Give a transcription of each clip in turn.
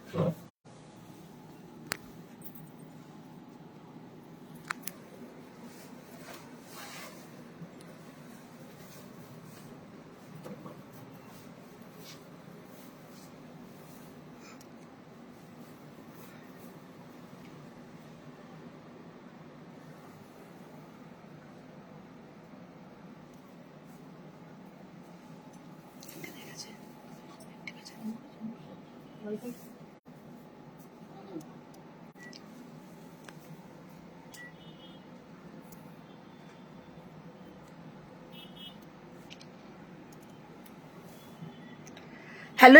Hello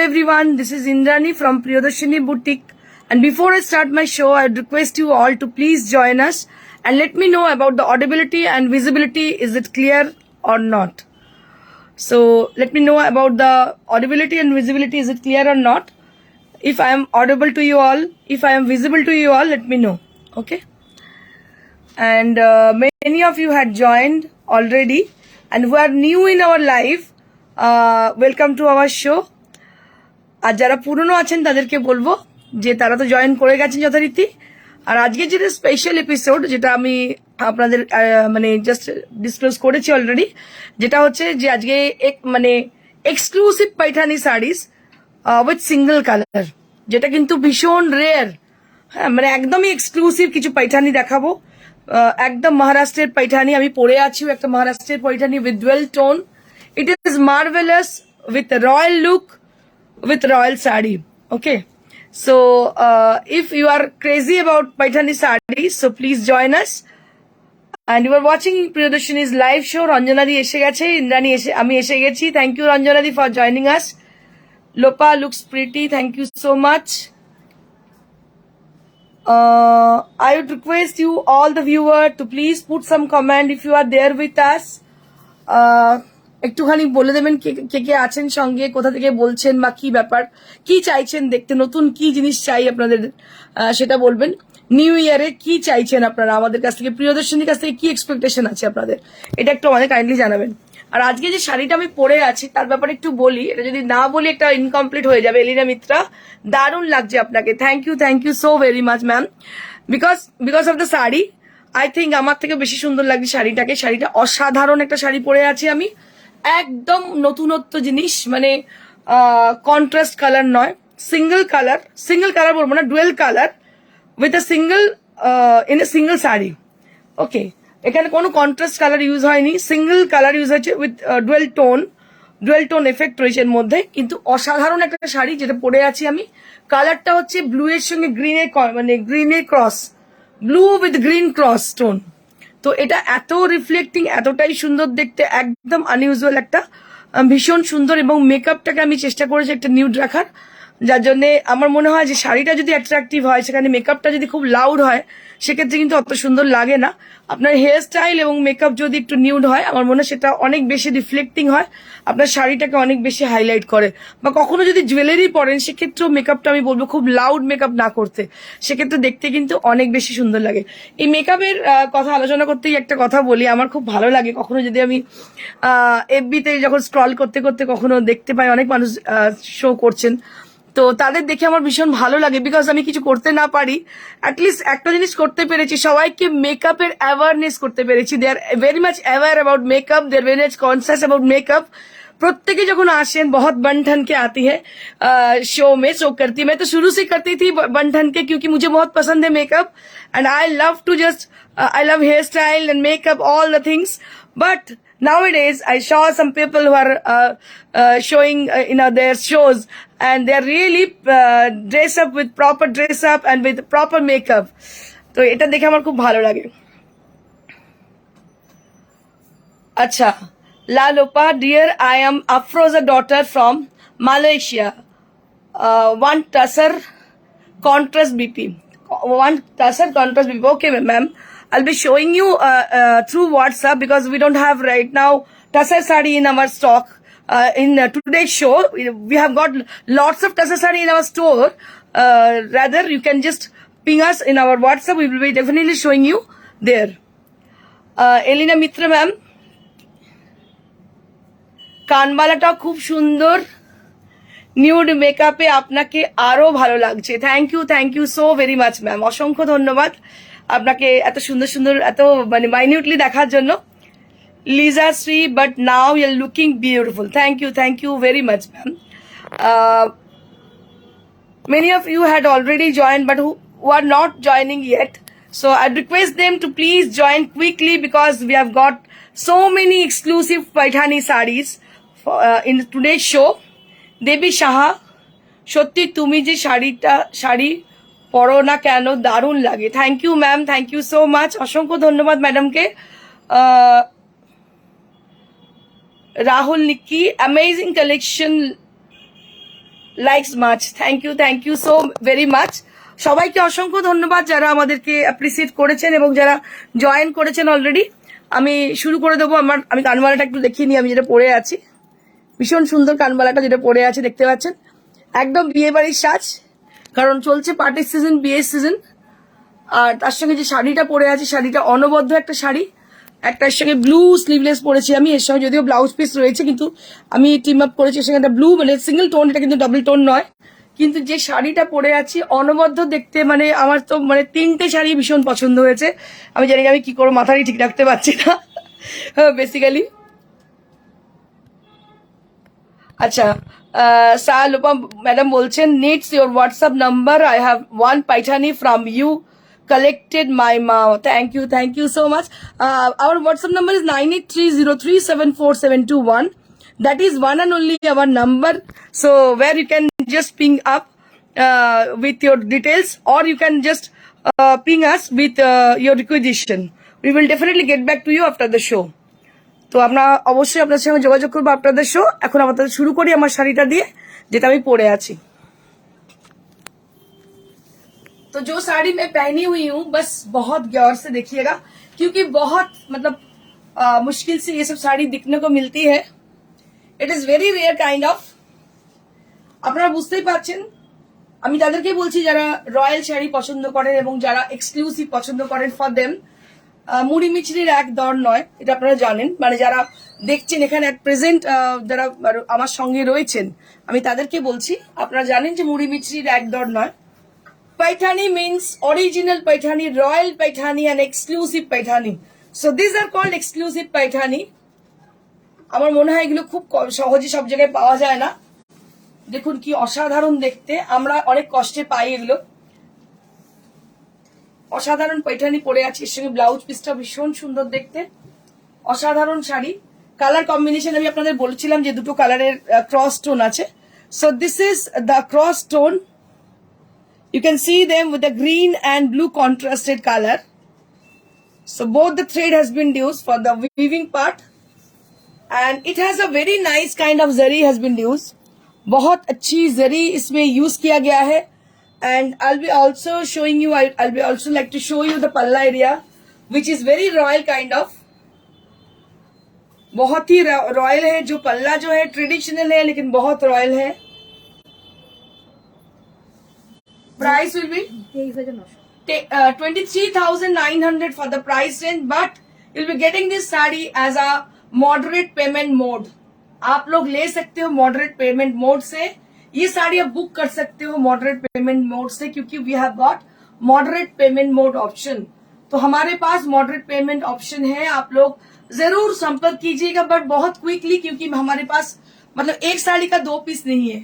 everyone, this is Indrani from Priyadarshini Boutique, and before I start my show, I would request you all to please join us and let me know about the audibility and visibility. Is it clear or not? So let me know about the audibility and visibility. Is it clear or not? If I am audible to you all, if I am visible to you all, let me know. Okay. And many of you had joined already, and who are new in our live, welcome to our show. আর যারা পুরনো আছেন তাদেরকে বলবো যে তারা তো join করে গেছেন যথারীতি। আর আজকে যেটা স্পেশাল এপিসোড, যেটা আমি আপনাদের মানে জাস্ট ডিসক্লোজ করেছি অলরেডি, যেটা হচ্ছে যে আজকে মানে exclusive Paithani saris with single colour, যেটা কিন্তু ভীষণ রেয়ার। হ্যাঁ, মানে একদমই এক্সক্লুসিভ কিছু পাইঠানি দেখাবো। একদম মহারাষ্ট্রের পাইঠানি, আমি পরে আছি একটা মহারাষ্ট্রের Paithani with dual tone. It is marvellous with royal look, with royal sari. Okay, so if you are crazy about Paithani sarees, so please join us. And you are watching Priyadarshini's live show. Ranjanadi eshe geche, Indrani eshe, ami eshe gechi. Thank you Ranjanadi for joining us. Lopa looks pretty, thank you so much. I would request you all the viewer to please put some comment if you are there with us. একটুখানি বলে দেবেন কে কে আছেন সঙ্গে, কোথা থেকে বলছেন বা কি ব্যাপার, কি চাইছেন দেখতে, নতুন কি জিনিস চাই আপনাদের সেটা বলবেন। নিউ ইয়ারে কি চাইছেন আপনারা আমাদের কাছ থেকে, প্রিয়দর্শনীর কাছ থেকে কি এক্সপেকটেশন আছে আপনাদের, এটা একটু আমাদের কাইন্ডলি জানাবেন। আর আজকে যে শাড়িটা আমি পরে আছি তার ব্যাপারে একটু বলি, এটা যদি না বলি একটা ইনকমপ্লিট হয়ে যাবে। এলিনা মিত্রা, দারুণ লাগছে আপনাকে, thank you so very much ma'am. Because of the sari I think আমার থেকে বেশি সুন্দর লাগছে শাড়িটাকে। শাড়িটা অসাধারণ একটা শাড়ি পরে আছি আমি, একদম নতুনত্ব জিনিস, মানে কন্ট্রাস্ট কালার নয়, সিঙ্গেল কালার বলবো না, dual colour with a single in a single sari. Okay, এখানে কোনো কন্ট্রাস্ট কালার ইউজ হয়নি, সিঙ্গেল কালার ইউজ হয়েছে উইথ ডুয়েল টোন এফেক্ট রয়েছে এর মধ্যে। কিন্তু অসাধারণ একটা শাড়ি যেটা পরে আছি আমি। কালারটা হচ্ছে ব্লু এর সঙ্গে গ্রিনের cross, blue with green cross tone. তো এটা এত রিফ্লেক্টিং, এতটাই সুন্দর দেখতে, একদম আনইউজুয়াল একটা, ভীষণ সুন্দর। এবং মেকআপটাকে আমি চেষ্টা করেছি একটা নিউড রাখার, যার জন্য আমার মনে হয় যে শাড়িটা যদি অ্যাট্রাকটিভ হয়, সেখানে মেকআপটা যদি খুব লাউড হয় সেক্ষেত্রে কিন্তু অত সুন্দর লাগে না। আপনার হেয়ার স্টাইল এবং মেকআপ যদি একটু নিউড হয়, আমার মনে হয় সেটা অনেক বেশি রিফ্লেক্টিং হয়, আপনার শাড়িটাকে অনেক বেশি হাইলাইট করে। বা কখনো যদি জুয়েলারি পরেন সেক্ষেত্রেও মেকআপটা আমি বলবো খুব লাউড মেকআপ না করতে, সেক্ষেত্রে দেখতে কিন্তু অনেক বেশি সুন্দর লাগে। এই মেকআপের কথা আলোচনা করতেই একটা কথা বলি, আমার খুব ভালো লাগে কখনো যদি আমি এফবিতে যখন স্ক্রল করতে করতে কখনো দেখতে পাই অনেক মানুষ শো করছেন, তো তাদের দেখে আমার ভীষণ ভালো লাগে। বিকজ আমি কিছু করতে না পারি, অ্যাটলিস্ট একটা জিনিস করতে পেরেছি, সবাইকে মেকআপের অ্যাওয়ারনেস করতে পেরেছি। They are very much aware about makeup, they are very much conscious about makeup. प्रत्येके যখন আসেন बहुत बन ठन के आती है शो में, शो करती है। मैं तो शुरू से करती थी बन ठन के, क्योंकि मुझे बहुत पसंद है makeup and I love to just I love hair style and makeup all the things. But nowadays I saw some people who are showing their shows, and they are really dress up with proper dress up and with proper makeup. তো এটা দেখে আমার খুব ভালো লাগে। আচ্ছা, La Lopa, dear, I am Afroza daughter from Malaysia. One Tussar contrast BP. Okay, ma'am. I'll be showing you through WhatsApp, because we don't have right now Tussar sari in our stock. In today's show, we have got lots of Tussar sari in our store. Rather, you can just ping us in our WhatsApp. We will be definitely showing you there. Elina Mitra, ma'am. কানবালাটাও খুব সুন্দর, nude মেকআপে আপনাকে আরো ভালো লাগছে। Thank you so very much ma'am, অসংখ্য ধন্যবাদ আপনাকে এত সুন্দর সুন্দর এত মানে মাইনিউটলি দেখার জন্য। Liza Shree, but now you are looking beautiful. Thank you very much ma'am. Many of you had already joined but who are not joining yet, so I'd request them to please join quickly because we have got so many exclusive Paithani sarees for, in today's show. Devi Shaha, সত্যি তুমি যে শাড়ি পরো না কেন দারুণ লাগে। Thank you ma'am, thank you so much, অসংখ্য ধন্যবাদ ম্যাডামকে। Rahul Nikki, amazing collection, likes much. Thank you so very much. সবাইকে অসংখ্য ধন্যবাদ যারা আমাদেরকে অ্যাপ্রিসিয়েট করেছেন এবং যারা জয়েন করেছেন অলরেডি। আমি শুরু করে দেবো। আমি কানবালাটা একটু দেখিয়ে নিই, আমি যেটা পরে আছি। ভীষণ সুন্দর কানবালাটা যেটা পরে আছে, দেখতে পাচ্ছেন, একদম বিয়ে বাড়ির সাজ, কারণ চলছে পার্টির সিজন, বিয়ের সিজন। আর তার সঙ্গে যে শাড়িটা পরে আছে, শাড়িটা অনবদ্য একটা শাড়ি, একটার সঙ্গে ব্লু স্লিভলেস পরেছি আমি, এর সঙ্গে যদিও ব্লাউজ পিস রয়েছে কিন্তু আমি টিম আপ করেছি। এর সঙ্গে একটা ব্লু মানে সিঙ্গেল টোন, এটা কিন্তু ডাবল টোন নয়। কিন্তু যে শাড়িটা পরে আছি অনবদ্য দেখতে, মানে আমার তো মানে 3টে শাড়ি ভীষণ পছন্দ হয়েছে। আমি জানি আমি কি করবো, মাথারই ঠিক রাখতে পারছি না বেসিক্যালি। আচ্ছা, সালুপা ম্যাডাম বলছেন, needs your WhatsApp number, I have one paithani from you collected my mom. Thank you so much. Our WhatsApp number is 9830374721. That is one and only our number, so where you can just ping up with your details, or you can just ping us with your requisition. We will definitely get back to you after the show. তো আমরা অবশ্যই আপনার সঙ্গে যোগাযোগ করবো আপনাদের show. এখন আমাদের শুরু করি আমার শাড়িটা দিয়ে, যেটা আমি পরে আছি। तो जो साड़ी मैं पहनी हुई हूँ, बस बहुत गौर से देखिएगा, क्योंकि बहुत मतलब मुश्किल से ये सब साड़ी दिखने को मिलती है। It is very rare kind of. আপনারা বুঝতেই পারছেন আমি তাদেরকে বলছি যারা রয়্যাল শাড়ি পছন্দ করেন এবং যারা এক্সক্লুসিভ পছন্দ করেন, ফর দেম মুড়ি মিছরির এক দর নয়, এটা আপনারা জানেন। মানে যারা দেখছেন এখানে এক প্রেজেন্ট, যারা আমার সঙ্গে রয়েছেন, আমি তাদেরকে বলছি আপনারা জানেন যে মুড়ি মিছরির এক দর নয়। Paithani means original Paithani, royal Paithani and exclusive Paithani. So these are called exclusive Paithani. আমার মনে হয় এগুলো খুব সহজে সব জায়গায় পাওয়া যায় না। দেখুন কি অসাধারণ দেখতে, আমরা অনেক কষ্টে পাই এগুলো। অসাধারণ पैठानी পরে আছি, এর সঙ্গে ব্লাউজ পিসটা ভীষণ সুন্দর দেখতে, অসাধারণ শাড়ি। কালার কম্বিনেশন আমি আপনাদের বলেছিলাম যে দুটো কালারের ক্রস টোন আছে। So this is the cross tone. You can see them with the green and blue contrasted color. So both the thread has been used for the weaving part, and it has a very nice kind of zari has been used. बहुत अच्छी zari इसमें use किया गया है, and I'll be also showing you. I'll be also like to show you the palla area, which is very royal kind of. बहुत ही royal है, जो पल्ला जो है traditional है लेकिन बहुत royal है। Price will be 23,900 for the price range, but you'll be getting this saree as a moderate payment mode. आप लोग ले सकते हो moderate payment mode से, ये साड़ी आप बुक कर सकते हो moderate payment mode से, क्योंकि we have got moderate payment mode option। तो हमारे पास moderate payment option है, आप लोग जरूर संपर्क कीजिएगा, बट बहुत क्विकली, क्योंकि हमारे पास मतलब एक साड़ी का 2 पीस नहीं है।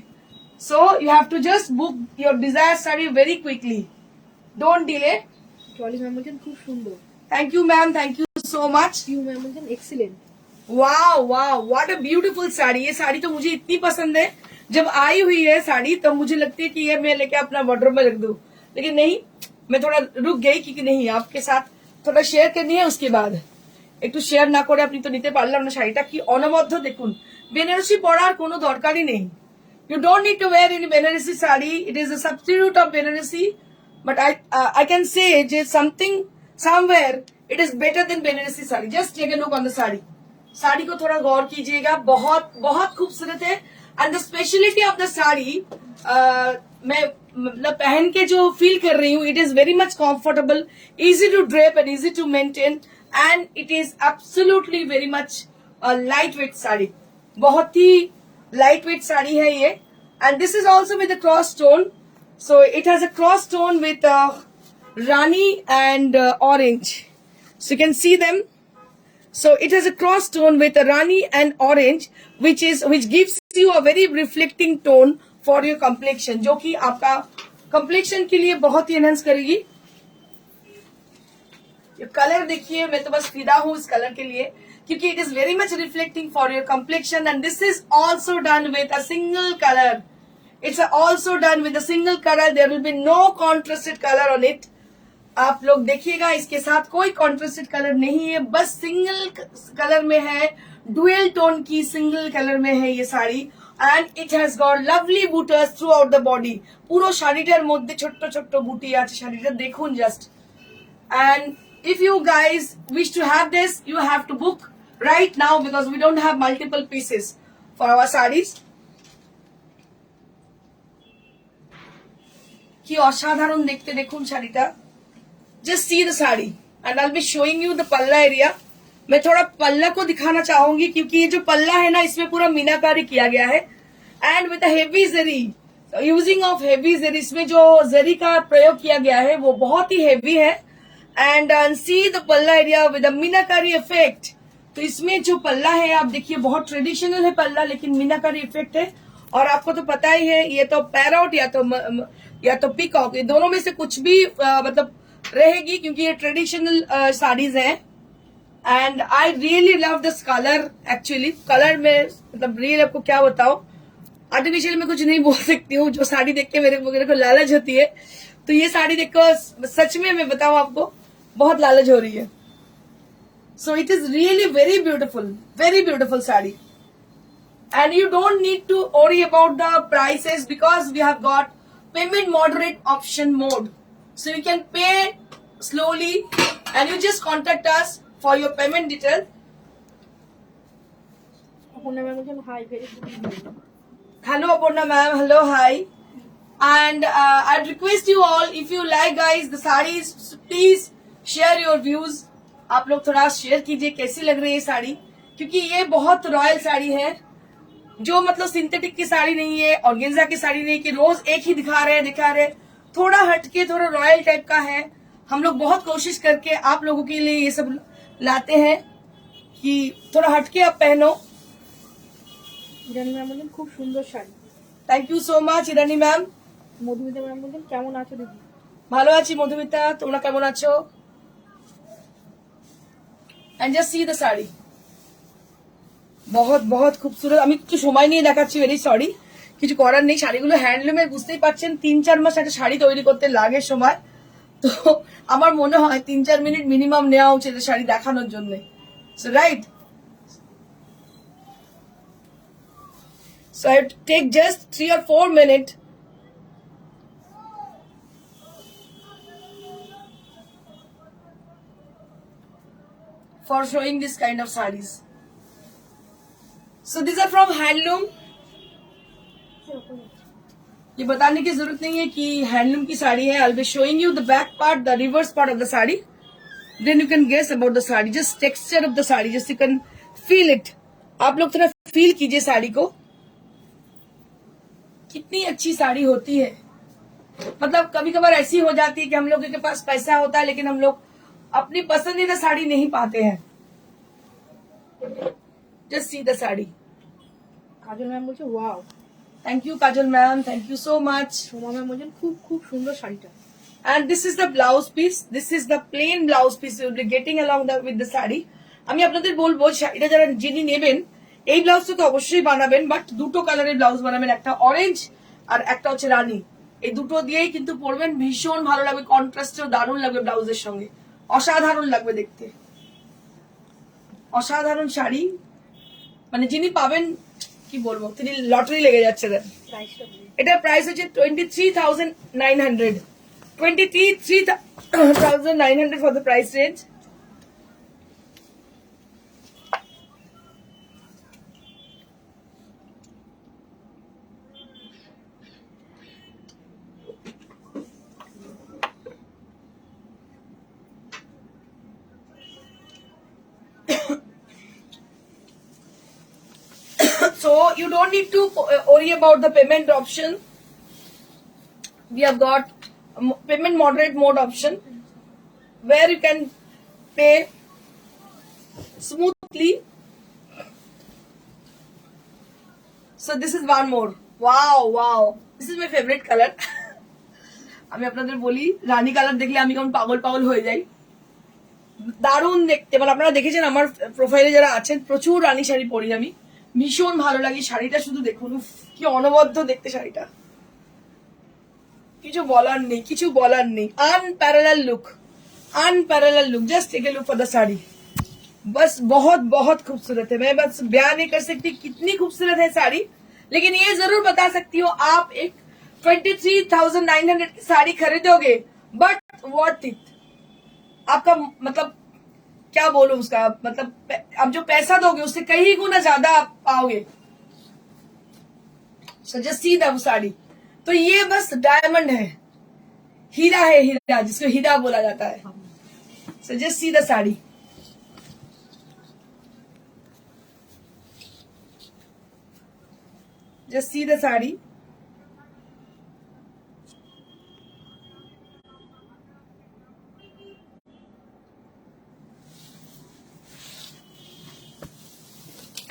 So you have to just book your desired saree very quickly. Don't delay. Trolley ma'am বলছেন খুব সুন্দর। Thank you ma'am, thank you so much. You ma'am বলছেন excellent. Wow, what a beautiful sari. ये साड़ी तो मुझे इतनी पसंद है, जब आई हुई है साड़ी तो मुझे लगती है कि ये मैं लेके अपना वार्डरोब में रख दूं, लेकिन नहीं, मैं थोड़ा रुक गई क्योंकि नहीं, आपके साथ थोड़ा शेयर करनी है। उसके बाद একটু শেয়ার না করে আপনি তো নিতে পারলাম না। শাড়িটা কি অনবদ্য দেখুন, বেনারসি পরার কোনো দরকারই নেই। You don't need to wear any Banarasi sari. It is a substitute of Banarasi, but I can say that somewhere it is better than Banarasi sari. Just take a look on the sari. Sari को थोड़ा गौर कीजिएगा, बहुत बहुत खूबसूरत है। And the speciality of the sari, मैं मतलब पहन के जो फील कर रही हूँ, it is very much comfortable, easy to drape and easy to maintain, and it is absolutely very much a lightweight sari. बहुत ही लाइट वेट साड़ी है ये, And this is also with a cross stone. So it has a cross stone with Rani and orange. So you can see them. So it has a cross tone with a Rani and orange, which gives you a very reflecting tone for your complexion, जो कि आपका complexion के लिए बहुत ही enhance करेगी. ये colour देखिए, मैं तो बस फिदा हूँ इस कलर के लिए, क्योंकि it is very much reflecting for your complexion, and this is also done with a single color. It's also done with a single color. There will be no contrasted color on it. आप लोग देखिएगा, इसके साथ कोई contrasted colour नहीं है, बस single colour में है, डुअल टोन की सिंगल कलर में है ये sari. And it has got lovely बूटर्स थ्रू आउट द बॉडी. পুরো শাড়িটার মধ্যে ছোট্ট ছোট্ট বুটি আছে, শাড়িটা দেখুন just. And if you guys wish to have this, you have to book right now because we don't have multiple pieces for our sarees. কি অসাধারণ দেখতে, দেখুন শাড়িটা. Just see the sari and I'll be showing you the पल्ला area. मैं थोड़ा पल्ला को दिखाना चाहूंगी क्योंकि ये जो पल्ला है ना, इसमें पूरा मीनाकारी किया गया है and with a heavy zari, using of heavy zari. इसमें जो जरी का प्रयोग किया गया है वो बहुत ही heavy है and see the पल्ला area with a meenakari effect. तो इसमें जो पल्ला है आप देखिए, बहुत ट्रेडिशनल है पल्ला, लेकिन मीनाकारी इफेक्ट है. और आपको तो पता ही है, ये तो पैरोट या तो पीकॉक, ये दोनों में से कुछ भी मतलब रहेगी, क्योंकि ये ट्रेडिशनल साड़ीज हैं. And I really love this colour. Actually colour में मतलब रियल आपको क्या बताऊं, आर्टिफिशियल में कुछ नहीं बोल सकती हूँ. जो साड़ी देख के मेरे को लालच होती है, तो ये साड़ी देखकर सच में मैं बताऊं आपको बहुत लालच हो रही है. So it is really very beautiful sari. And you don't need to worry about the prices because we have got payment moderate option mode. So you can pay slowly and you just contact us for your payment detail. Aparna ma'am again, hi, very good. Hello Aparna ma'am, hello, hi. And I'd request you all, if you like guys the sarees, please share your views. आप लोग थोड़ा share कीजिए कैसी लग रही है साड़ी, क्योंकि ये बहुत रॉयल साड़ी है, जो मतलब सिंथेटिक की साड़ी नहीं है, ऑर्गेन्जा की साड़ी नहीं कि रोज एक ही दिखा रहे. थोड़ा हटके, थोड़ा रॉयल टाइप का है. हम लोग बहुत कोशिश करके आप लोगों के लिए ये सब लाते हैं कि थोड़ा हटके आप पहनो. ইরানি ম্যাম বললেন খুব সুন্দর sari. Thank you so much Irani ma'am. Madhumita ma'am বললেন কেমন আছো দিদি? ভালো আছি মধুমিতা, তোমরা কেমন আছো? And just see the sari, बहुत बहुत खूबसूरत. আমি একটু সময় নিয়ে দেখাচ্ছি, ভেরি সরি, কিছু করার নেই. শাড়িগুলো হ্যান্ডলুমের, বুঝতেই পারছেন 3-4 মাস একটা শাড়ি তৈরি করতে লাগে সময়. তো আমার মনে হয় 3-4 মিনিট মিনিমাম নেওয়া উচিত শাড়ি দেখানোর জন্য. So right, so I take just 3 or 4 minutes for showing this kind of sarees. So these are from handloom. ये बताने की जरूरत नहीं है कि हैंडलूम की साड़ी है. I'll be showing you the back part, the reverse part of the sari. Then you can guess about the sari. Just texture of the sari, just you can feel it. आप लोग थोड़ा फील कीजिए साड़ी को, कितनी अच्छी साड़ी होती है. मतलब कभी कभार ऐसी हो जाती है कि हम लोगों के पास पैसा होता है, लेकिन हम लोग अपनी पसंदीदा साड़ी नहीं पाते हैं. Just see the sari. Kajal ma'am বলছে wow. Thank you Kajal ma'am, thank you so much. Soma ma'am বলছেন খুব খুব সুন্দর শাড়িটা. And this is the blouse piece. This is the plain blouse piece you will be getting along with the sari. আমি আপনাদের বলবো এটা যারা যিনি নেবেন, এই ব্লাউজটা তো অবশ্যই বানাবেন, বাট দুটো কালারের ব্লাউজ বানাবেন, একটা অরেঞ্জ আর একটা হচ্ছে রানী. এই দুটো দিয়েই কিন্তু পরবেন, ভীষণ ভালো লাগবে, কন্ট্রাস্টও দারুণ লাগবে ব্লাউজের সঙ্গে, অসাধারণ লাগবে দেখতে, অসাধারণ শাড়ি. মানে যিনি পাবেন কি বলবো, তিনি লটারি লেগে যাচ্ছে. এটার প্রাইস হচ্ছে 23,900. 23,900 for the price range. So you don't need to worry about the payment option. We have got payment moderate mode option where you can pay smoothly. So this is one more. Wow. This is my favorite color. আমি আপনাদের বলি রানী colour দেখলে আমি কেমন পাগল পাগল হয়ে যাই, দারুণ দেখতে। মানে আপনারা দেখেছেন আমার প্রোফাইলে যারা আছেন, প্রচুর রানী শাড়ি পরি আমি, ভীষণ ভালো লাগে শাড়িটা। শুধু দেখুন, উফ, কি অনবদ্য দেখতে শাড়িটা, কিছু বলার নেই। Unparallel look, just take a look for the sari. बस बहुत खूबसूरत है। मैं बस बयान नहीं कर सकती कितनी खूबसूरत है साड़ी, लेकिन ये जरूर बता सकती हूँ आप एक 23,900 की साड़ी खरीदोगे, बट वर्थ इट। आपका मतलब क्या बोलूं उसका मतलब, आप जो पैसा दोगे उससे कई गुना ज्यादा आप पाओगे। So just see the sari. तो ये बस डायमंड है, हीरा है, हीरा जिसको हीरा बोला जाता है। So just see the sari. Just see the sari.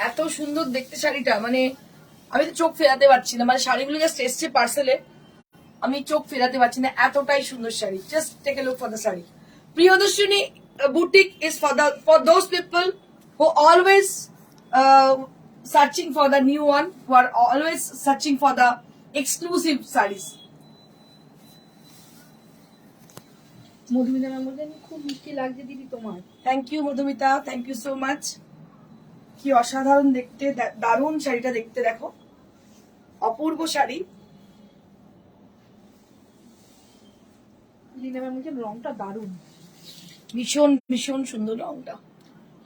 এত সুন্দর দেখতে শাড়িটা, মানে আমি তো চোখ ফেরাতে পারছি না। মানে শাড়িগুলো জাস্ট এসছে পার্সেলে, আমি চোখ ফেরাতে পারছি না, এতটাই সুন্দর sari. Just take a look for the sari. Priyadarshini boutique is for those people who always searching for the new one, who are always searching for the exclusive sarees. Madhumita ma'am বলছেন খুব মিষ্টি লাগছে দিদি তোমার। Thank you Madhumita, thank you so much. কি অসাধারণ দেখতে, দারুণ শাড়িটা দেখতে, দেখো অপূর্ব শাড়ি। লীনা ম্যাম বলছেন রংটা দারুণ, ভীষণ সুন্দর রংটা,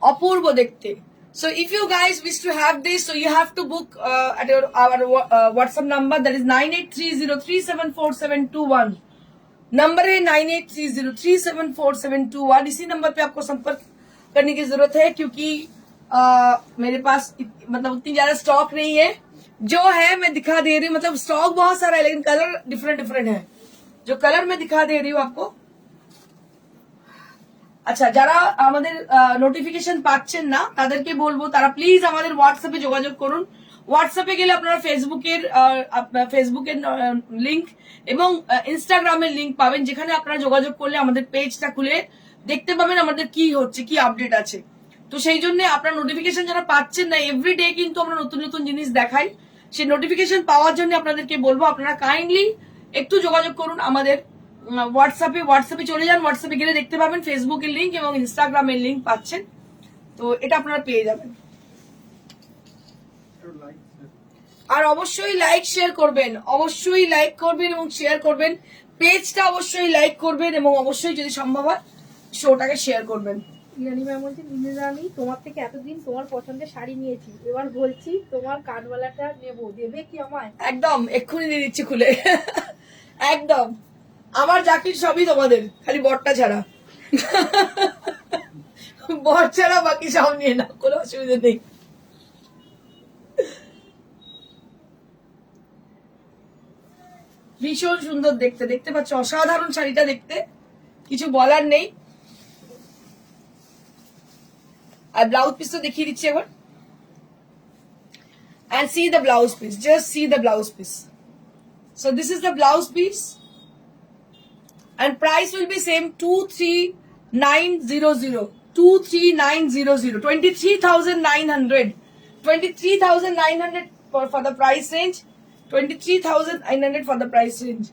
অপূর্ব দেখতে। So if you guys wish to have this, so you have to book at our WhatsApp number, that is 9830374721। Number है 9830374721। इसी नंबर पे आपको संपर्क करने की जरूरत है, क्योंकि मेरे पास मतलब उतनी ज्यादा स्टॉक नहीं है। जो है मैं दिखा दे रही हूँ, मतलब स्टॉक बहुत सारा है लेकिन कलर डिफरेंट है। जो कलर मैं दिखा दे रही हूँ आपको। আচ্ছা, যারা আমাদের নোটিফিকেশন পাচ্ছেন না তাদেরকে বলবো তারা প্লিজ আমাদের হোয়াটসঅ্যাপে যোগাযোগ করুন। হোয়াটসঅ্যাপে গেলে আপনারা ফেসবুকের লিংক এবং ইনস্টাগ্রামের লিংক পাবেন, যেখানে আপনারা যোগাযোগ করলে আমাদের পেজটা খুলে দেখতে পাবেন আমাদের কি হচ্ছে, কি আপডেট আছে। তো সেই জন্য আপনারা নোটিফিকেশন যারা পাচ্ছেন না, এভরিডে কিন্তু আমরা নতুন জিনিস দেখাই। সেই নোটিফিকেশন পাওয়ার জন্য আপনাদেরকে বলবো আপনারা কাইন্ডলি একটু যোগাযোগ করুন আমাদের হোয়াটসঅ্যাপে চলে যান। হোয়াটসঅ্যাপে গেলে দেখতে পাবেন ফেসবুকের লিংক এবং ইনস্টাগ্রামের লিংক পাচ্ছেন, তো এটা আপনারা পেয়ে যাবেন। আর অবশ্যই লাইক শেয়ার করবেন, এবং শেয়ার করবেন। পেজটা অবশ্যই লাইক করবেন এবং অবশ্যই যদি সম্ভব হয় শোটাকে শেয়ার করবেন। ইরানি ম্যাম বলছেন ইন্দ্রাণী তোমার থেকে এতদিন তোমার পছন্দের শাড়ি নিয়েছি, এবার বলছি তোমার কাঠবালাটা নেবো, দেবে কি আমায়? একদম, এক্ষুনি দিয়ে দিচ্ছি খুলে। একদম, আমার জাকির সবই তোমাদের, খালি বরটা ছাড়া। বর ছাড়া বাকি সব নিয়ে না, কোনো অসুবিধা নেই। ভীষণ সুন্দর দেখতে, দেখতে পাচ্ছ অসাধারণ শাড়িটা দেখতে, কিছু বলার নেই। আর ব্লাউজ পিসটা দেখিয়ে দিচ্ছি একবার। And see the blouse piece, just see the blouse piece. So this is the blouse piece. And price will be same 23,900, 23,900, 23,900 for the price range, 23,900 for the price range.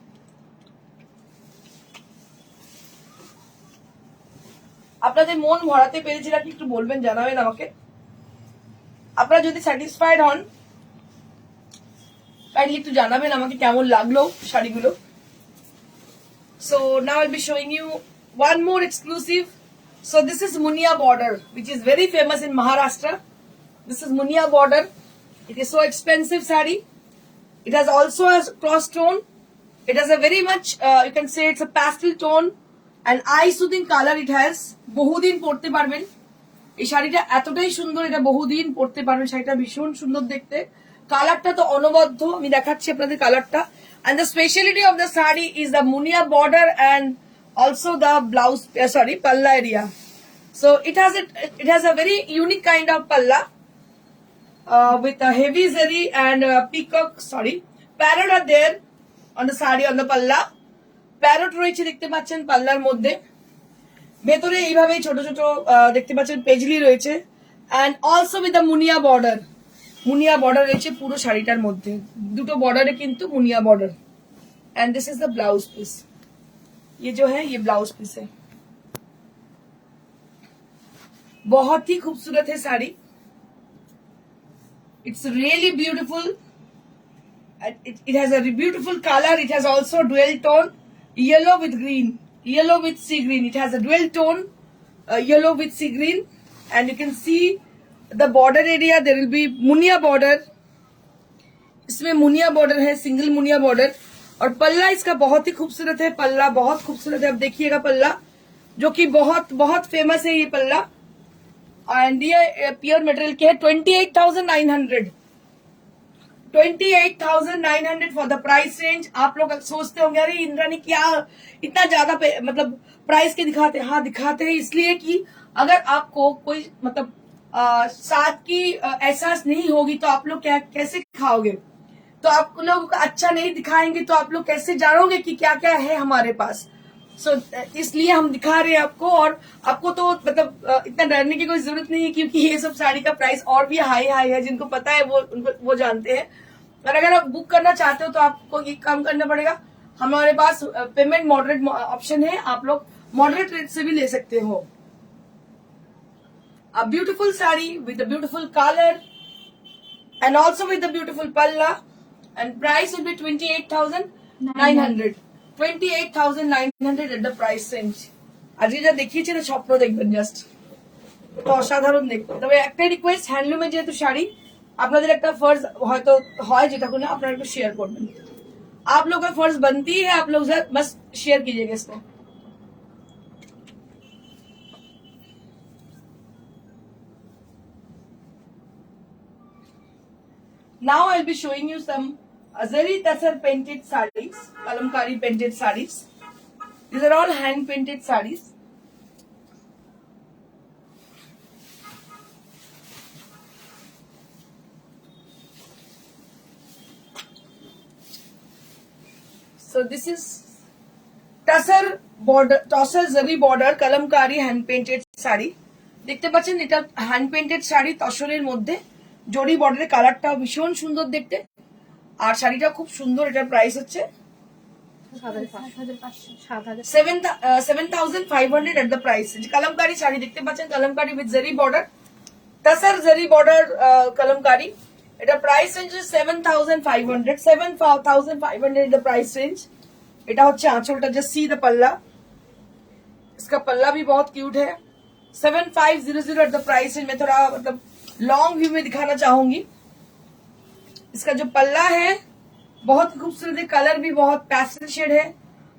আপনাদের মন ভরাতে পেরেছি নাকি একটু বলবেন, জানাবেন আমাকে। আপনারা যদি স্যাটিসফাইড হন কাইন্ডলি একটু জানাবেন আমাকে কেমন লাগলো শাড়িগুলো। So now I'll be showing you one more exclusive. So this is Munia border, which is very famous in Maharashtra. This is Munia border. It is so expensive sari. It has also a cross tone. It has a very much, you can say it's a pastel tone and eye soothing color it has. বহুদিন পরতে পারবেন এই শাড়িটা, এতটাই সুন্দর, এটা বহুদিন পরতে পারবেন। শাড়িটা ভীষণ সুন্দর দেখতে, কালারটা তো অনবদ্য, আমি দেখাচ্ছি আপনাদের কালারটা। And the speciality of the sari is the munia border and also the blouse, palla area. So it has a very unique kind of palla with a heavy zari and peacock, parrot are there on the sari, on the palla. Parrot রয়েছে দেখতে পাচ্ছেন পাল্লার মধ্যে। ভেতরে এইভাবে ছোট ছোট দেখতে পাচ্ছেন পেজলি রয়েছে and also with the Muniya border. Muniya border রয়েছে পুরো শাড়িটার মধ্যে, দুটো বর্ডারে কিন্তু Muniya border. and this is the blouse piece, ये जो है ये ब्लाउज पीस है। बहुत ही खूबसूरत है sari, it's really beautiful। it has a beautiful color, it has also dual tone, yellow with green, yellow with sea green, it has a dual tone yellow with sea green। and you can see the border area, there will be Muniya border, इसमें Muniya border है, single Muniya border. और पल्ला इसका बहुत ही खूबसूरत है, पल्ला बहुत खूबसूरत है। अब देखिएगा पल्ला जो कि बहुत बहुत फेमस है ये पल्ला। एंड ये प्योर मटेरियल के है। 28,900 फॉर द प्राइस रेंज। आप लोग सोचते होंगे अरे इंद्रानी क्या इतना ज्यादा मतलब प्राइस के दिखाते हैं। हाँ दिखाते हैं इसलिए कि अगर आपको कोई मतलब स्वाद की एहसास नहीं होगी तो आप लोग कैसे खाओगे, तो आप लोगों को अच्छा नहीं दिखाएंगे तो आप लोग कैसे जानोगे कि क्या क्या है हमारे पास। इसलिए हम दिखा रहे हैं आपको। और आपको तो मतलब इतना डरने की कोई जरूरत नहीं है क्योंकि ये सब साड़ी का प्राइस और भी हाई हाई है। जिनको पता है वो जानते हैं। और अगर आप बुक करना चाहते हो तो आपको एक काम करना पड़ेगा, हमारे पास पेमेंट मॉडरेट ऑप्शन है, आप लोग मॉडरेट रेट से भी ले सकते हो। A beautiful sari with a beautiful color and also with the beautiful palla, and price will be 28,900 28,900 at the price range। আজকে যা দেখিয়েছে না স্বপ্ন দেখবেন জাস্ট, তো অসাধারণ দেখতে। তবে একটা রিকোয়েস্ট, হ্যান্ডলুমে যেহেতু শাড়ি আপনাদের একটা फर्ज হয়তো হয় যেটা কোনো আপনারা একটু শেয়ার করবেন। आप लोग का फर्ज बनती है, आप लोग बस शेयर कीजिएगा इसको। Now I'll be showing you some Azari Tasar painted sarees, kalamkari painted sarees। These are all hand painted sarees। So this is Tasar border, Tasar Zari border kalamkari hand painted saree। দেখতে পাচ্ছেন এটা hand painted sari, তসরের মধ্যে জরি বর্ডারের কালারটাও ভীষণ সুন্দর দেখতে। আর শাড়িটা খুব সুন্দর। এটার প্রাইস হচ্ছে 7,500 at the price। Kalamkari sari দেখতে পাচ্ছেন, কালামকারি উইথ জারি বর্ডার, তাসার জারি বর্ডার কালামকারি। এটা price range 7,500 the price range। এটা হচ্ছে आंचलটা, जस्ट सी द पल्ला, इसका पल्ला भी बहुत क्यूट है। 7,500 at the price range। मैं थोड़ा मतलब लॉन्ग व्यू में दिखाना चाहूंगी। इसका जो पल्ला है बहुत खूबसूरत है, कलर भी बहुत पैस्टल शेड है,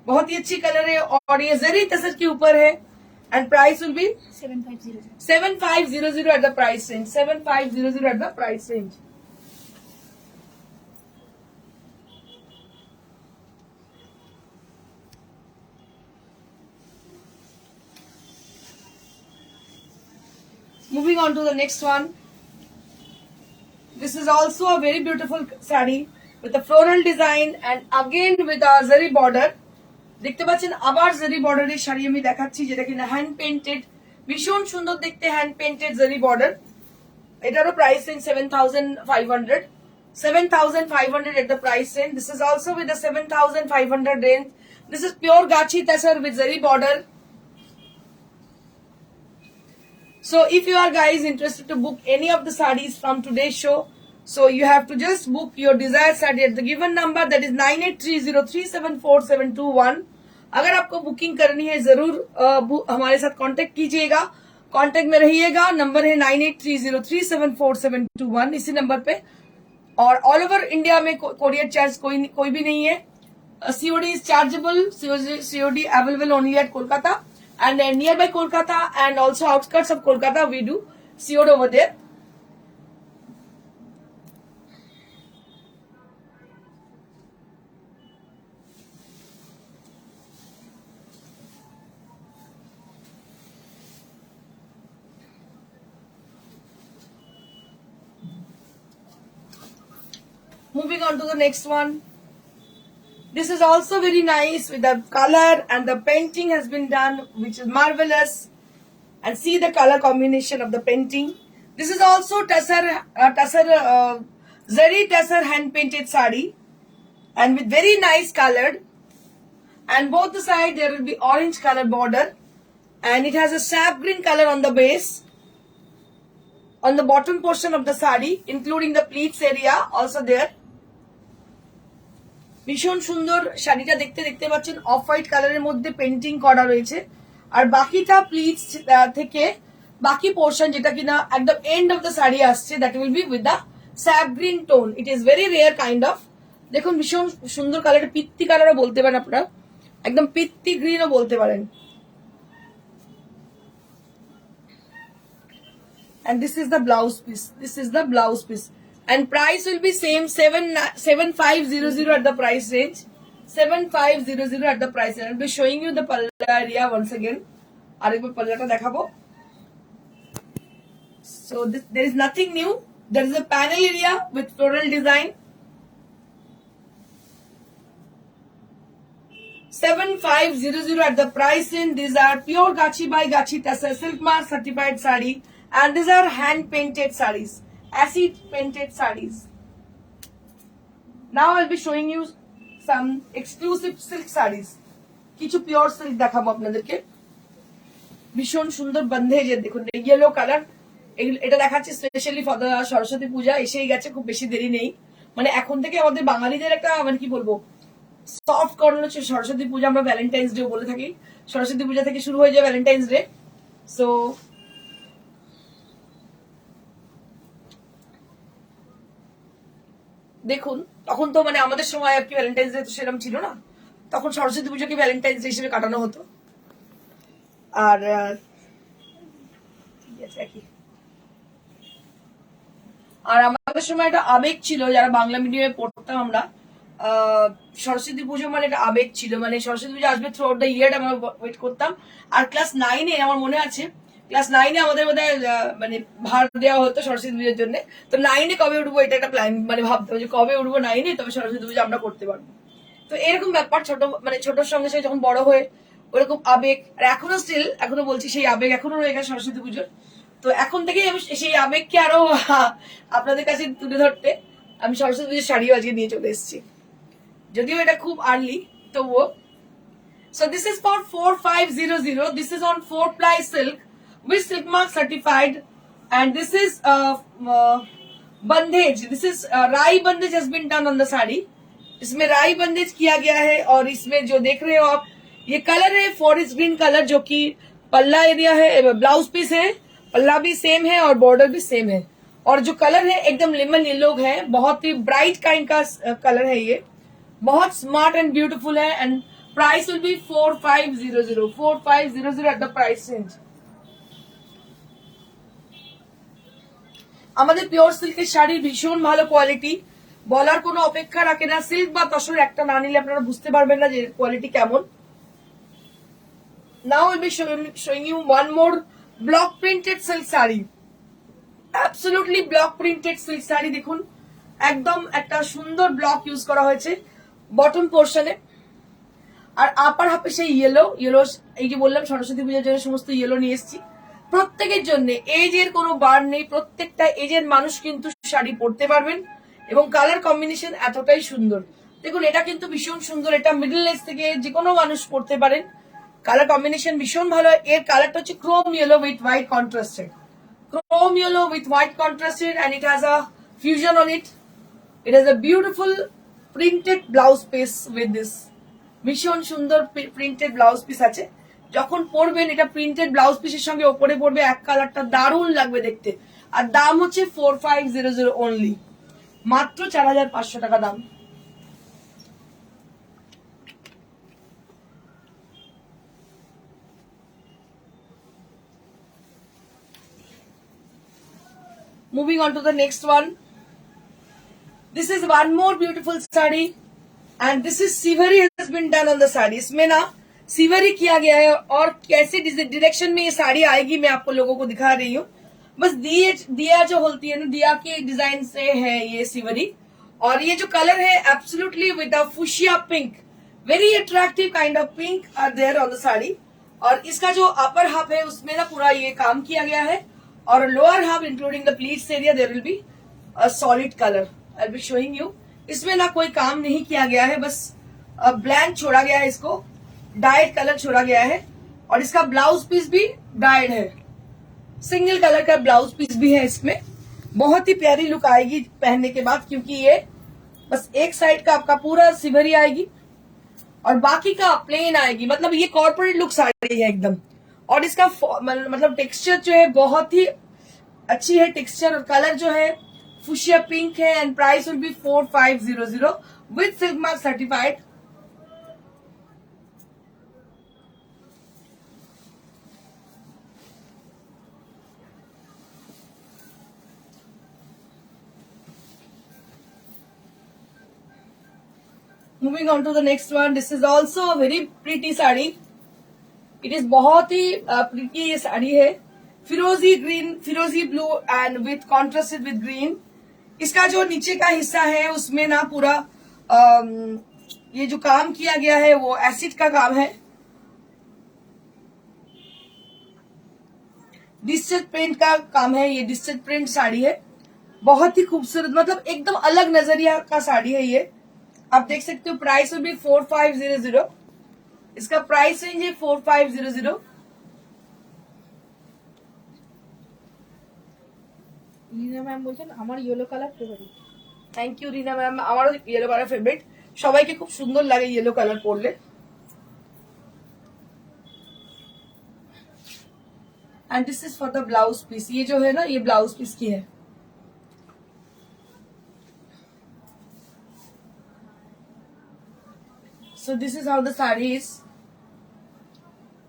बहुत ही अच्छी कलर है और ये जरी तसर के ऊपर है। And price will B 7,500 at the price range। 7,500 at the price range। Moving on to the next one। This is also a very beautiful saree with a floral design and again with a zari border। দেখতে পাচ্ছেন আবার জারি বর্ডারের শাড়ি আমি দেখাচ্ছি, যেটা কিনা hand painted, ভীষণ সুন্দর দেখতে হ্যান্ড পেইন্টেড জারি বর্ডার। এটারও price range 7,500 at the price range। This is also with the 7,500 range। This is pure gachi tasar with zari border। So if you are guys interested to book any of the sarees from today's show, so you have to just book your desired saree at the given number, that is 9830374721। अगर आपको booking करनी है जरूर हमारे साथ contact कीजिएगा, contact में रहिएगा। नंबर है 9830374721, इसी नंबर पे। और ऑल ओवर इंडिया में कोरियर चार्ज कोई भी नहीं है। COD is chargeable, COD available only at Kolkata and nearby Kolkata and also outskirts of Kolkata we do COD over there। Moving on to the next one. This is also very nice with the color and the painting has been done, which is marvelous. And see the color combination of the painting. This is also zari tussar hand painted sari, and with very nice colored. And both the side there will be orange color border, and it has a sap green color on the base. On the bottom portion of the sari, including the pleats area, also there. ভীষণ সুন্দর শাড়িটা দেখতে দেখতে পাচ্ছেন off white কালারের মধ্যে painting করা রয়েছে আর বাকিটা প্লিটস থেকে বাকি পোর্শন যেটা কিনা একদম এন্ড অফ দ্য শাড়ি আসছে that will be with the sap green tone it is very rare kind of দেখুন ভীষণ সুন্দর কালার পিত্তি কালারও বলতে পারেন আপনারা একদম পিত্তি গ্রিনও বলতে পারেন and this is the blouse piece and price will be same 7500 at the price range 7500 at the price range. I'll be showing you the palla area once again arekbar pallata dekhabo so there is nothing new there is a panel area with floral design 7500 at the price range. These are pure Gachi by Gachi Tussar silk mark certified sari and these are hand painted sarees, acid painted sarees. Now I'll be showing you some exclusive silk sarees. কিছু pure silk দেখাবো আপনাদেরকে ভীষণ সুন্দর বন্ধেজ দেখুন yellow colour এটা দেখাচ্ছি specially for the Saraswati পূজা এসেই গেছে খুব বেশি দেরি নেই মানে এখন থেকে আমাদের বাঙালিদের একটা মানে কি বলবো সফট কর্নার হচ্ছে সরস্বতী পূজা আমরা ভ্যালেন্টাইন্স ডে বলে থাকি সরস্বতী পূজা থেকে শুরু হয়ে যায় ভ্যালেন্টাইন্স ডে সো দেখুন তখন তো মানে আমাদের সময় আর কি ভ্যালেন্টাইন্স ডে তো সেরকম ছিল না তখন সরস্বতী পুজোকে ভ্যালেন্টাইন্স ডে হিসেবে কাটানো হতো আর আর আমাদের সময় একটা আবেগ ছিল যারা বাংলা মিডিয়ামে পড়তাম আমরা সরস্বতী পুজো মানে একটা আবেগ ছিল মানে সরস্বতী পুজো আসবে থ্রু আউট দ্য ইয়ার আমরা ওয়েট করতাম আর ক্লাস 9-এ আমার মনে আছে ক্লাস 9-এ আমাদের বোধহয় মানে ভার দেওয়া হতো সরস্বতী পুজোর জন্য তো 9-এ কবে উঠবো এটা একটা প্ল্যান মানে ভাবতাম যে কবে উঠবো 9-এ তবে সরস্বতী পুজো আমরা করতে পারবো তো এরকম ব্যাপার ছোট মানে ছোটর সঙ্গে সঙ্গে যখন বড় হয়ে ওরকম আবেগ আর এখনো বলছি সেই আবেগ এখনো রয়ে গেছে সরস্বতী পুজোর তো এখন থেকেই আমি সেই আবেগকে আরো আপনাদের কাছে তুলে ধরতে আমি সরস্বতী পুজোর শাড়িও আজকে নিয়ে চলে এসেছি যদিও এটা খুব আর্লি তবুও so this is for 4500 this is on 4-ply silk with silk mark certified and this is bandhej this is rai bandhej has been done on the sari इसमें राई बंदेज किया गया है और इसमें जो देख रहे हो आप ये कलर है फॉरेस्ट ग्रीन कलर जो कि पल्ला एरिया है ब्लाउज पीस है पल्ला भी सेम है और बॉर्डर भी सेम है और जो कलर है एकदम लेमन येलो है बहुत ही ब्राइट काइंड का कलर है ये बहुत स्मार्ट एंड ब्यूटीफुल है and price will be 4500 at the price range আমাদের পিওর সিল্কের শাড়ির ভীষণ ভালো কোয়ালিটি বলার কোনো অপেক্ষা রাখে না সিল্ক বা তসর একটা না নিলে আপনারা বুঝতে পারবেন না যে কোয়ালিটি কেমন now will be showing you one more block printed silk sari absolutely block printed silk sari দেখুন একদম একটা সুন্দর ব্লক ইউজ করা হয়েছে বটম পোর্শনে আর আপার হাফে সেই ইয়েলো এই যে বললাম সরস্বতী পূজার জন্য সমস্ত ইয়েলো নিয়ে এসেছি প্রত্যেকের জন্য এজের কোনো বার নেই প্রত্যেকটা এজের মানুষ কিন্তু শাড়ি পরতে পারবেন এবং কালার কম্বিনেশন এতটাই সুন্দর দেখুন এটা কিন্তু ভীষণ সুন্দর এটা মিডল এজ থেকে যে কোনো মানুষ পরতে পারেন কালার কম্বিনেশন ভীষণ ভালো এর কালারটা হচ্ছে Chrome yellow with white contrasted and it has a fusion on it it has a beautiful printed blouse piece with this ভীষণ সুন্দর প্রিন্টেড ব্লাউজ পিস আছে যখন পরবেন এটা প্রিন্টেড ব্লাউজ পিসের সঙ্গে ওপরে পরবে এক কালারটা দারুণ লাগবে দেখতে আর দাম হচ্ছে 4500 অনলি মাত্র 4500 টাকা দাম moving on to the next one this is one more beautiful saree and this is Sivri has been done on the saree इसमें ना सिवरी किया गया है और कैसे डायरेक्शन में ये साड़ी आएगी मैं आपको लोगों को दिखा रही हूँ बस दिया जो होती है ना दिया के डिजाइन से है ये सिवरी और ये जो कलर है absolutely with the fuchsia pink, very attractive kind of pink are there on the sari. और इसका जो अपर हाफ है उसमें ना पूरा ये काम किया गया है, और lower half including the pleats area there will be a solid colour. I will be showing you. इसमें ना कोई काम नहीं किया गया है, बस ब्लैंक छोड़ा गया है, इसको डाइड कलर छोड़ा गया है। और इसका ब्लाउज पीस भी डाइड है, सिंगल कलर का ब्लाउज पीस भी है इसमें। बहुत ही प्यारी लुक आएगी पहनने के बाद, क्योंकि ये बस एक साइड का आपका पूरा सिवरी आएगी और बाकी का प्लेन आएगी। मतलब ये कॉर्पोरेट लुक साड़ी है एकदम। और इसका मतलब टेक्सचर जो है बहुत ही अच्छी है टेक्सचर, और कलर जो है फुशिया पिंक है। And price will be 4500 with silk mark certified. Moving on to the next one, this is also a very pretty sari. It is बहुत ही pretty ये साड़ी है, फिरोजी ग्रीन, फिरोजी blue and with contrasted with green. इसका जो नीचे का हिस्सा है उसमें ना पूरा ये जो काम किया गया है वो एसिड का काम है। डिजिटल प्रिंट का काम है, ये डिजिटल प्रिंट साड़ी है, बहुत ही खूबसूरत, मतलब एकदम अलग नजरिया का साड़ी है ये। आप देख सकते हो प्राइस विल बी 4500। इसका प्राइस रेंज है 4500। রিনা ম্যাম বলছেন আমার yellow colour favourite. Thank you Rina ma'am, আমারও ইয়েলো কালার ফেভারিট, সবাইকে খুব সুন্দর লাগে ইয়েলো কালার পরলে। And this is for the blouse piece. ये जो है ना ये ब्लाउज पीस की है। So this is how the sari is.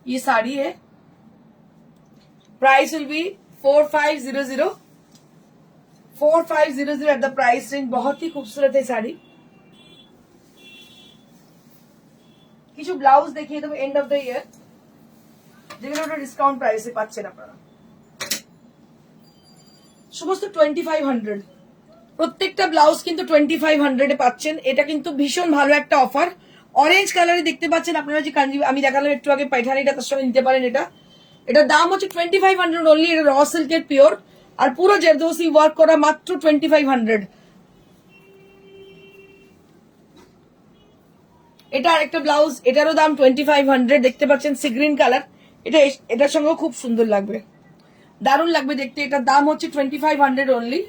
ये साड़ी है, price will be 4500। 4500 at the price range. बहुत ही खूबसूरत है साड़ी। কিছু ব্লাউজ দেখিয়ে দেবো এন্ড অফ দ্য ইয়ার, যেগুলো ওটা ডিসকাউন্ট প্রাইসে পাচ্ছেন আপনারা। সমস্ত 2500, প্রত্যেকটা ব্লাউজ কিন্তু 2500 এ পাচ্ছেন। এটা কিন্তু ভীষণ ভালো একটা অফার। অরেঞ্জ কালারে দেখতে পাচ্ছেন আপনারা, যে কাঞ্জি আমি দেখালাম একটু আগে পাইঠানিটা, তার সঙ্গে নিতে পারেন। এটার দাম হচ্ছে 2500 অনলি। এটা র সিল্কের পিওর, আর পুরো জেরদোসি ওয়ার্ক করা, মাত্র 2500। এটা আরেকটা ব্লাউজ, এটারও দাম 2500। দেখতে পাচ্ছেন সি গ্রিন কালার, এটার সঙ্গেও খুব সুন্দর লাগবে, দারুণ লাগবে দেখতে। এটার দাম হচ্ছে 2500 অনলি।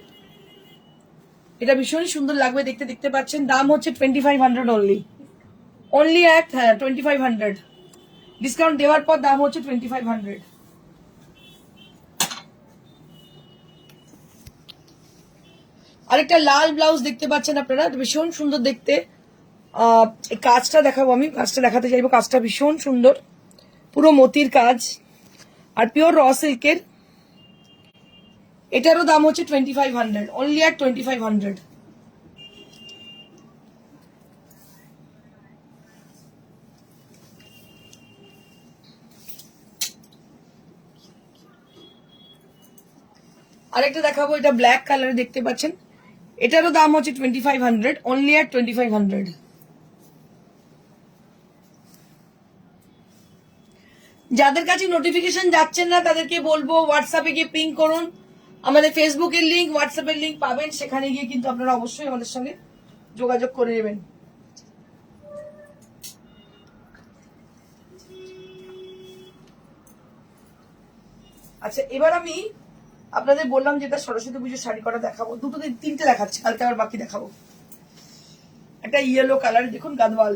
এটা ভীষণ সুন্দর লাগবে দেখতে। দেখতে পাচ্ছেন দাম হচ্ছে 2500 অনলি। অনলি অ্যাট 2500, ডিসকাউন্ট দেওয়ার পর দাম হচ্ছে 2500। আরেকটা লাল ব্লাউজ দেখতে পাচ্ছেন আপনারা, ভীষণ সুন্দর দেখতে। কাজটা দেখাবো আমি, কাজটা দেখাতে চাইবো। কাজটা ভীষণ সুন্দর, পুরো মতির কাজ আর পিওর র সিল্কের। এটারও দাম হচ্ছে 2500, অনলি অ্যাট 2500। আরেকটা দেখাবো, এটা ব্ল্যাক কালারে দেখতে পাচ্ছেন। এটারও দাম হচ্ছে 2500, অনলি অ্যাট 2500। যাদের কাছে নোটিফিকেশন যাচ্ছেন না তাদেরকে বলবো হোয়াটসঅ্যাপে গিয়ে পিং করুন। আমাদের ফেসবুকের লিঙ্ক, হোয়াটসঅ্যাপের লিঙ্ক পাবেন, সেখানে গিয়ে কিন্তু আপনারা অবশ্যই আমাদের সঙ্গে যোগাযোগ করে নেবেন। আচ্ছা, এবার আমি আপনাদের বললাম যেটা সরস্বতী পুজোর শাড়ি করা দেখাবো, দুটো তিনটে দেখাচ্ছি, কালকে আবার বাকি দেখাবো। একটা ইয়েলো কালার দেখুন, গাদওয়াল,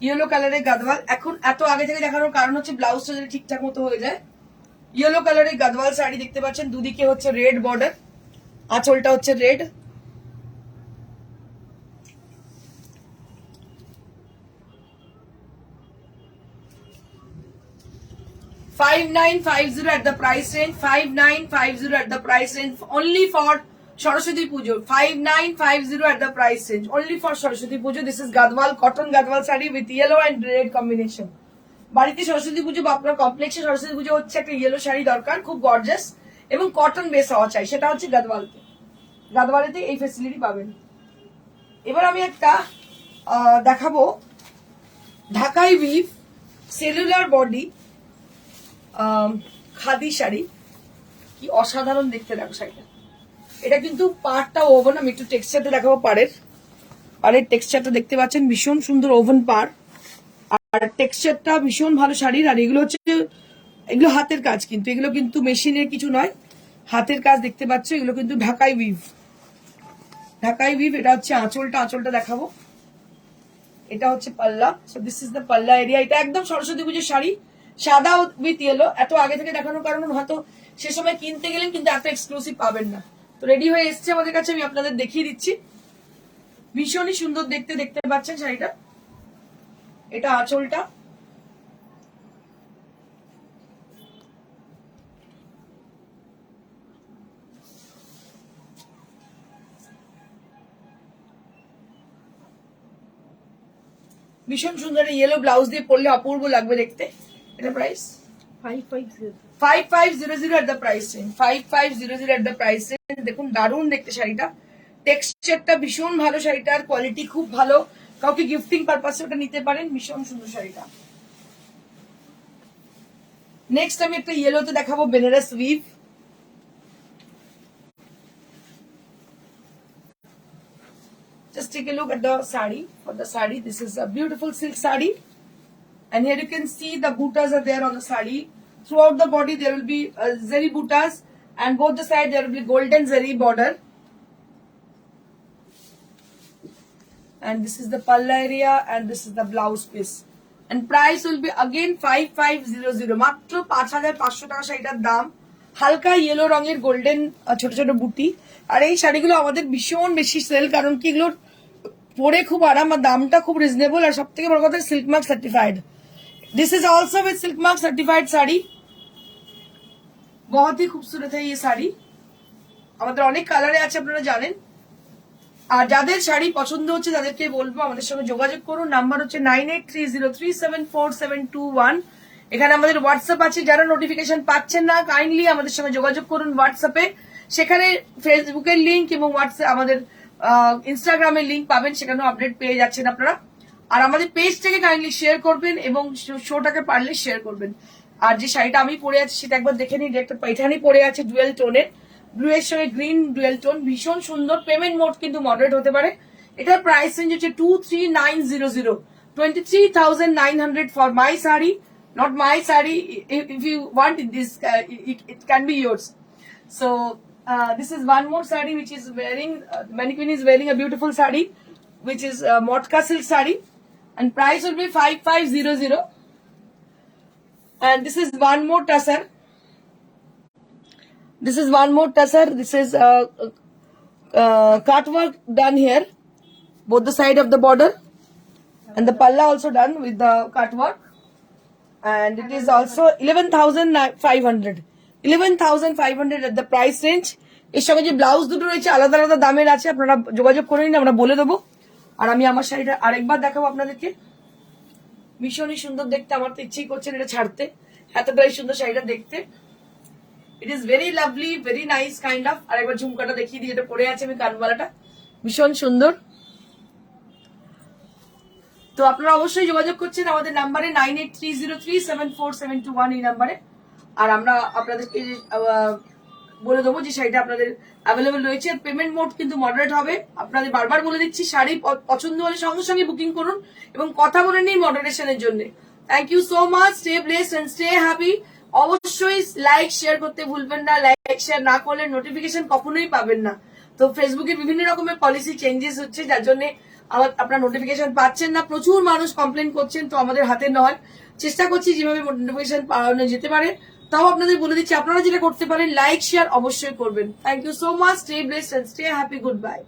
ইয়েলো কালারের গাদওয়াল। এখন এত আগে থেকে দেখানোর কারণ হচ্ছে ব্লাউজটা যদি ঠিকঠাক মতো হয়ে যায়। ইয়েলো কালারের গাদওয়াল শাড়ি দেখতে পাচ্ছেন, দুদিকে হচ্ছে রেড বর্ডার, আঁচলটা হচ্ছে red. $5950 at the price range, 5950 at the price range, only for Saraswati Pujo. 5950 at the price range, only for Saraswati Pujo. This is Gadwal, cotton Gadwal saree with yellow and red combination. বাড়িতে সরস্বতী পুজো বা আপনার কমপ্লেক্সে সরস্বতী পুজো হচ্ছে, একটা yellow sari দরকার, খুব gorgeous এবং cotton base হওয়া চাই, সেটা হচ্ছে গাদওয়ালতে। গাদওয়ালিতে এই ফেসিলিটি পাবেন। এবার আমি একটা দেখাবো ঢাকাই we've cellular body khadi sari. কি অসাধারণ দেখতে দেখো শাড়িটা। এটা কিন্তু পাড়টা ওভেন, আমি একটু টেক্সচারটা দেখাবো পাড়ের টেক্সচারটা দেখতে পাচ্ছেন, ভীষণ সুন্দর ওভেন পাড়, আর টেক্সচারটা ভীষণ ভালো শাড়ির। আর এগুলো হচ্ছে এগুলো হাতের কাজ, কিন্তু এগুলো কিন্তু মেশিনের কিছু নয়, হাতের কাজ দেখতে পাচ্ছ। এগুলো কিন্তু ঢাকাই উইভ। এটা হচ্ছে আঁচলটা দেখাবো। এটা হচ্ছে পাল্লা। সো দিস ইজ দ্য পাল্লা এরিয়া। এটা একদম সরস্বতী পুজোর শাড়ি, সাদা উইথ ইয়েলো। এত আগে থেকে দেখানোর কারণ হয়তো সে সময় কিনতে গেলেন কিন্তু এত এক্সক্লুসিভ পাবেন না। তো রেডি হয়ে এসছে আমাদের কাছে, আমি আপনাদের দেখিয়ে দিচ্ছি। ভীষণই সুন্দর দেখতে পাচ্ছেন শাড়িটা। এটা আঁচলটা। ভীষণ সুন্দর ইয়েলো ব্লাউজ দিয়ে পরলে অপূর্ব লাগবে দেখতে। এটা price 5500 5500 at the price range. 5500 at the price range. দেখুন দারুণ দেখতে শাড়িটা, টেক্সচারটা ভীষণ ভালো, শাড়িটার কোয়ালিটি খুব ভালো, কাউকে গিফটিং পারপাসে ওটা নিতে পারেন। ভীষণ সুন্দর শাড়িটা। নেক্সট আমি একটা ইয়েলোতে দেখাবো Banaras weave. Just take a look at the sari. For the sari, this is a beautiful silk sari, and here you can see the buttas are there on the sari. Throughout the body there will be zari buttas, and both the side there will be golden zari border. And this is the palla area, and this is the blouse piece. And price will be again 5500, মাত্র 5500 টাকা শাড়িটার দাম। হালকা yellow রঙের golden ছোট ছোট বুটি। আর এই শাড়িগুলো আমাদের ভীষণ বেশি সেল, কারণ কি এগুলোর পরে খুব আরাম আর দামটা খুব রিজনেবল, আর সব থেকে বড় কথা silk mark certified. This is also with silk mark certified sari. बहुत ही खूबसूरत है ये साड़ी। আমাদের অনেক কালারে আছে আপনারা জানেন। আর যাদের শাড়ি পছন্দ হচ্ছে তাদেরকে বলবো আমাদের সঙ্গে যোগাযোগ করুন। নাম্বার হচ্ছে 9830374721। এখানে আমাদের হোয়াটসঅ্যাপ আছে। যারা নোটিফিকেশন পাচ্ছেন না কাইন্ডলি আমাদের সঙ্গে যোগাযোগ করুন হোয়াটসঅ্যাপে। সেখানে ফেসবুকের লিঙ্ক এবং হোয়াটসঅ্যাপ আমাদের ইনস্টাগ্রামের লিঙ্ক পাবেন, সেখানেও আপডেট পেয়ে যাচ্ছেন আপনারা। আর আমাদের পেজটাকে কাইন্ডলি শেয়ার করবেন এবং শোটাকে পারলে শেয়ার করবেন। আর যে শাড়িটা আমি পরে আছি সেটা একবার দেখে নিন। একটা পাইথানি পরে আছে ডুয়েল টোনের, ব্লু এর সঙ্গে গ্রিন ডুয়েল টোন, ভীষণ সুন্দর। পেমেন্ট মোড কিন্তু মডারেট হতে পারে। এটার প্রাইস রেঞ্জ হচ্ছে 23900, 23,900 for my sari, not my saree. If you want this, it can be yours. So this is one more saree which is wearing, mannequin is wearing a beautiful saree which is motka silk saree, and price will be 5500. And this is one more tussar. This is cut work done here, both the side of the border, and the palla also done with the cut work. And it is also 11,500. 11,500 at the price range. এর সঙ্গে যে blouse দুটো রয়েছে আলাদা আলাদা দামের আছে, আপনারা যোগাযোগ করে নিন, আমরা বলে দেবো। আর আমি আমার শাড়িটা আরেকবার দেখাবো আপনাদেরকে। ভীষণই সুন্দর দেখতে, আমার তো ইচ্ছেই করছে এটা ছাড়তে, এতটাই সুন্দর শাড়িটা দেখতে। It is very lovely, very nice kind of. আর একবার ঝুমকাটা দেখিয়ে দিই, এটা পরে আছে আমি কানবালাটা, ভীষণ সুন্দর। তো আপনারা অবশ্যই যোগাযোগ করছেন আমাদের নাম্বারে 9830374721 এই নাম্বারে। আর আমরা আপনাদেরকে বলে দেবো যে শাড়িটা আপনাদের অ্যাভেলেবেল রয়েছে। পেমেন্ট মোড কিন্তু মডারেট হবে। আপনাদের বারবার বলে দিচ্ছি, শাড়ি পছন্দ হলে সঙ্গে সঙ্গে বুকিং করুন এবং কথা বলে নিন মডারেশনের জন্য। Thank you so much. Stay blessed and stay happy. অবশ্যই লাইক শেয়ার করতে ভুলবেন না। লাইক শেয়ার না করলে নোটিফিকেশন কখনোই পাবেন না। তো ফেসবুকে বিভিন্ন রকমের পলিসি চেঞ্জেস হচ্ছে, যার জন্য আপনার নোটিফিকেশন পাচ্ছেন না। প্রচুর মানুষ কমপ্লেন করছেন, তো আমাদের হাতে নয়। চেষ্টা করছি যেভাবে নোটিফিকেশন পাওয়ানো যেতে পারে। তাও আপনাদের বলে দিচ্ছি, আপনারা যেটা করতে পারেন লাইক শেয়ার অবশ্যই করবেন। Thank you so much. Stay blessed and stay happy. Good by.